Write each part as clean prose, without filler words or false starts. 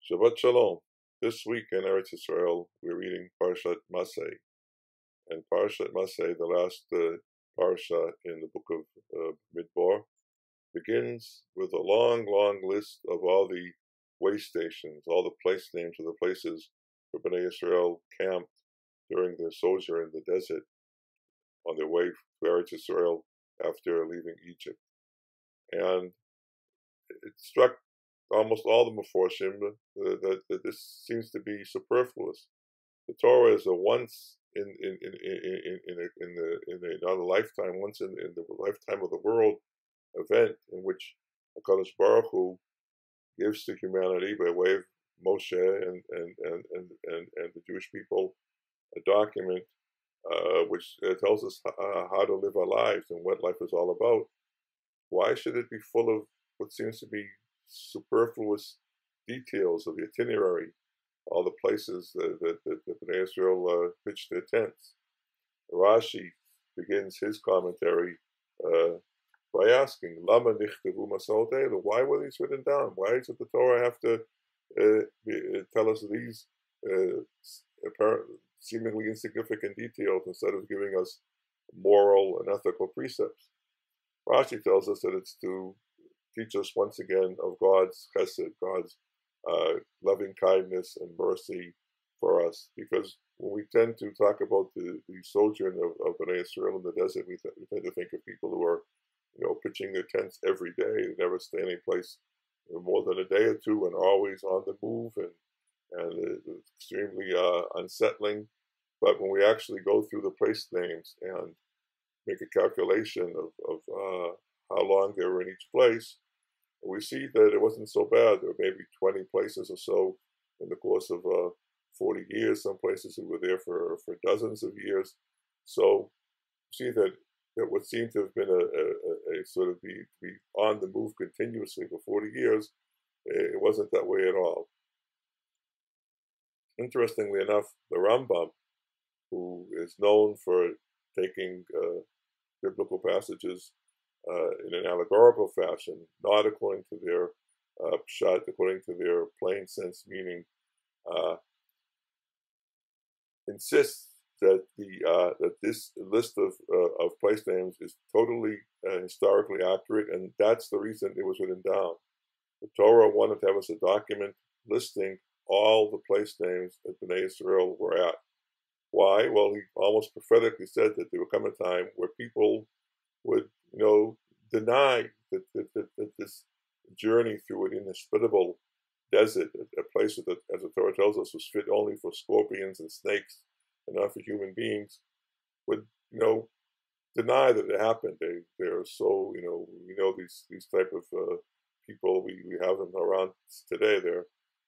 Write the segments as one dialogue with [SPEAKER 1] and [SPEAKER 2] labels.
[SPEAKER 1] Shabbat Shalom. This week in Eretz Israel, we're reading Parshat Masay. And Parshat Masay, the last parsha in the book of Midbar, begins with a long, long list of all the way stations, all the place names of the places where Bnei Israel camped during their sojourn in the desert on their way to Eretz Israel after leaving Egypt. And it struck almost all the Meforshim that this seems to be superfluous. The Torah is a once in not a lifetime, once in the lifetime of the world event in which HaKadosh Baruch Hu gives to humanity by way of Moshe and the Jewish people a document which tells us how to live our lives and what life is all about. Why should it be full of what seems to be superfluous details of the itinerary, all the places that Bnei Israel pitched their tents? Rashi begins his commentary by asking, Lama nichtavu masot elu? Why were these written down? Why does the Torah have to tell us these seemingly insignificant details instead of giving us moral and ethical precepts? Rashi tells us that it's to teach us once again of God's chesed, God's loving kindness and mercy for us. Because when we tend to talk about the sojourn of Bnei Israel in the desert, we tend to think of people who are, pitching their tents every day. They never stay any place more than a day or two and are always on the move, and it's extremely unsettling. But when we actually go through the place names and make a calculation of how long they were in each place, we see that it wasn't so bad. There were maybe 20 places or so in the course of 40 years. Some places who were there for dozens of years. So see that what seemed to have been a sort of be on the move continuously for 40 years, it wasn't that way at all. Interestingly enough, the Rambam, who is known for taking biblical passages in an allegorical fashion, not according to their pshat, according to their plain sense meaning, insists that that this list of place names is totally historically accurate, and that's the reason it was written down. The Torah wanted to have us a document listing all the place names that Bnei Israel were at. Why? Well, he almost prophetically said that there would come a time where people would, deny that this journey through an inhospitable desert, a place that, as the Torah tells us, was fit only for scorpions and snakes and not for human beings, would, deny that it happened. They are so, these type of people, we have them around today.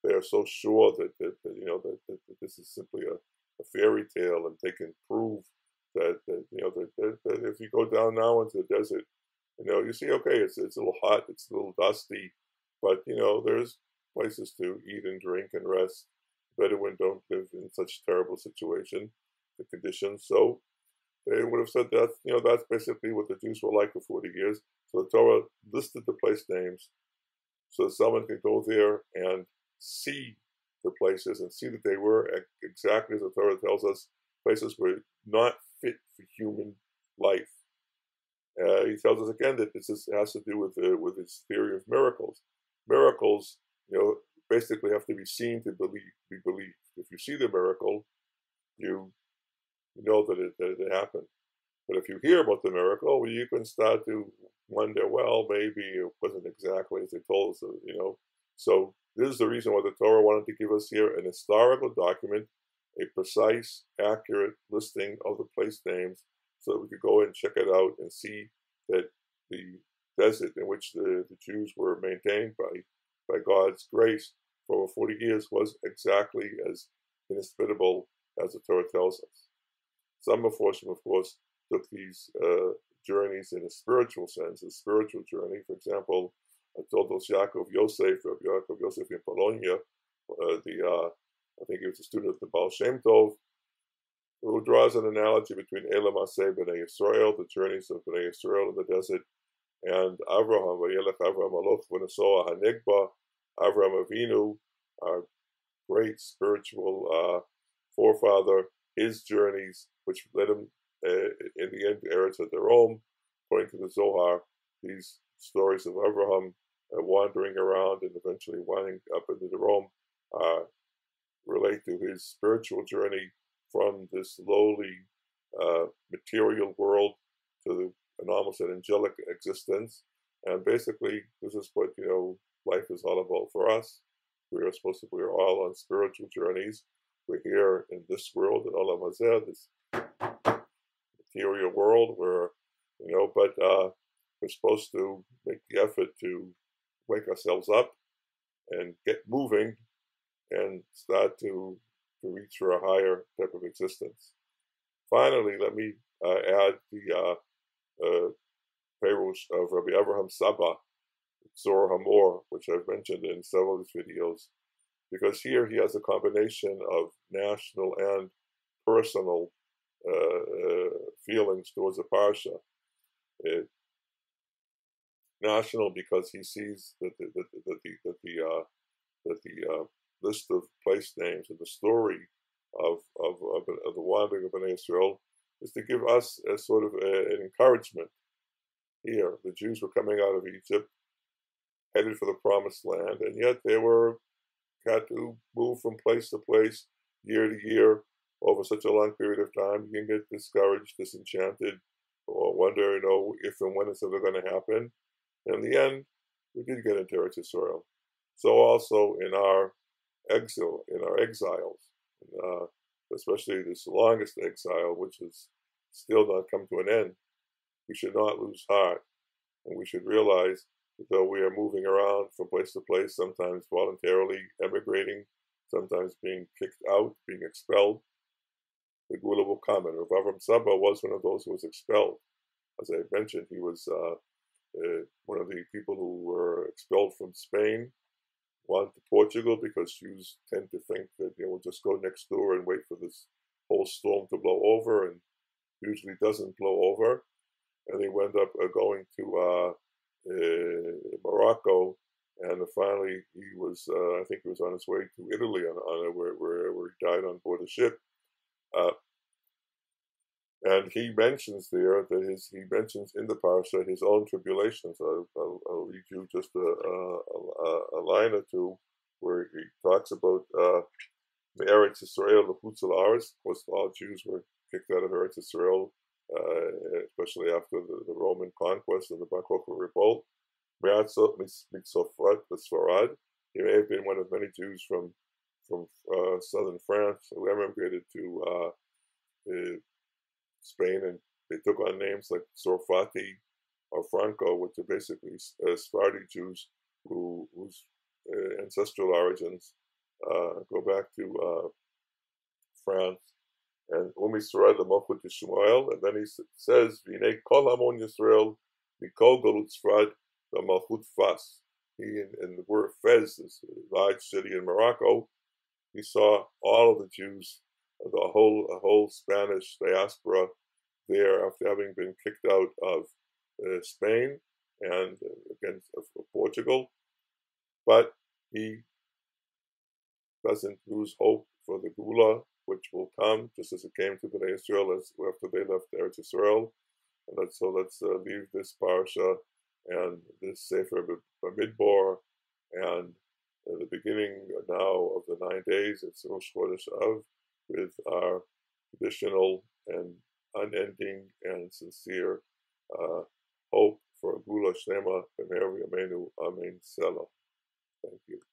[SPEAKER 1] They are so sure that this is simply a fairy tale, and they can prove that if you go down now into the desert, you see, okay, it's a little hot, it's a little dusty, but there's places to eat and drink and rest. Bedouin don't live in such terrible situation, the conditions. So they would have said that that's basically what the Jews were like for 40 years. So the Torah listed the place names so that someone could go there and see the places and see that they were exactly as the Torah tells us, places were not fit for human life. He tells us again that this has to do with his theory of miracles. Miracles, basically have to be seen to be believed. If you see the miracle, you know that it happened. But if you hear about the miracle, well, you can start to wonder, well, maybe it wasn't exactly as they told us, So this is the reason why the Torah wanted to give us here an historical document, a precise, accurate listing of the place names, so that we could go and check it out and see that the desert in which the Jews were maintained by God's grace for over 40 years was exactly as inhospitable as the Torah tells us. Some Meforshim, of course, took these journeys in a spiritual sense, a spiritual journey. For example, Toldos Yaakov Yosef, of Yaakov Yosef in Polonia, I think he was a student of the Baal Shem Tov, who draws an analogy between Elam Aseh B'nai Yisrael, the journeys of B'nai Yisrael in the desert, and Avraham, Vayelech Avraham Aloch V'Nasoah HaNegba, Avraham Avinu our great spiritual forefather, his journeys, which led him in the end to Eretz Rome, according to the Zohar, these stories of Abraham wandering around and eventually winding up in the Rome relate to his spiritual journey from this lowly material world to an almost an angelic existence. And basically, this is what, life is all about for us. We're all on spiritual journeys. We're here in this world, in Olam Hazeh, this material world, where, but we're supposed to make the effort to wake ourselves up and get moving and start to reach for a higher type of existence. Finally, let me add the Perush of Rabbi Avraham Saba, Zor Hamor, which I've mentioned in several of his videos, because here he has a combination of national and personal feelings towards the Parsha. National because he sees that the list of place names and the story of the wandering of Bnei Israel is to give us a sort of an encouragement. Here, the Jews were coming out of Egypt, headed for the Promised Land, and yet they had to move from place to place, year to year, over such a long period of time. You can get discouraged, disenchanted, or wonder, if and when it's ever going to happen. And in the end, we did get into Eretz Israel. So also in our exile, in our exiles, especially this longest exile, which has still not come to an end, we should not lose heart, and we should realize that though we are moving around from place to place, sometimes voluntarily emigrating, sometimes being kicked out, being expelled, the Gula will come. And Rav Avram Saba was one of those who was expelled. As I mentioned, he was one of the people who were expelled from Spain, went to Portugal, because Jews tend to think that we'll just go next door and wait for this whole storm to blow over, and usually doesn't blow over. And he wound up going to Morocco, and finally he was, I think he was on his way to Italy, where he died on board a ship. And he mentions there that he mentions in the Parshat his own tribulations. I'll read you just a line or two where he talks about the Eretz Israel, the Hutzel Aretz. Of course, all Jews were kicked out of Eretz Israel, especially after the Roman conquest and the Bar Kokhba revolt. Me'atzot Mitzofrat, the Sfarad. He may have been one of many Jews from southern France who emigrated to Spain, and they took on names like Sorfati or Franco, which are basically Sephardi Jews whose ancestral origins go back to France. And Umi Sarai the Malchut Yishmael, and then he says, "V'nei kol hamon Yisrael mikol galut Sfard the Malchut Fas." He in the word Fez, this large city in Morocco, he saw all of the Jews, the whole Spanish diaspora there, after having been kicked out of Spain and against Portugal. But he doesn't lose hope for the Gula, which will come just as it came to Bnei Israel after they left Eretz Israel. And let's leave this parasha and this Sefer Bamidbar and the beginning now of the 9 days. It's Rosh Chodesh Av, with our traditional and unending and sincere hope for a Gula Shlema B'meir Yameinu. Amen. Selah. Thank you.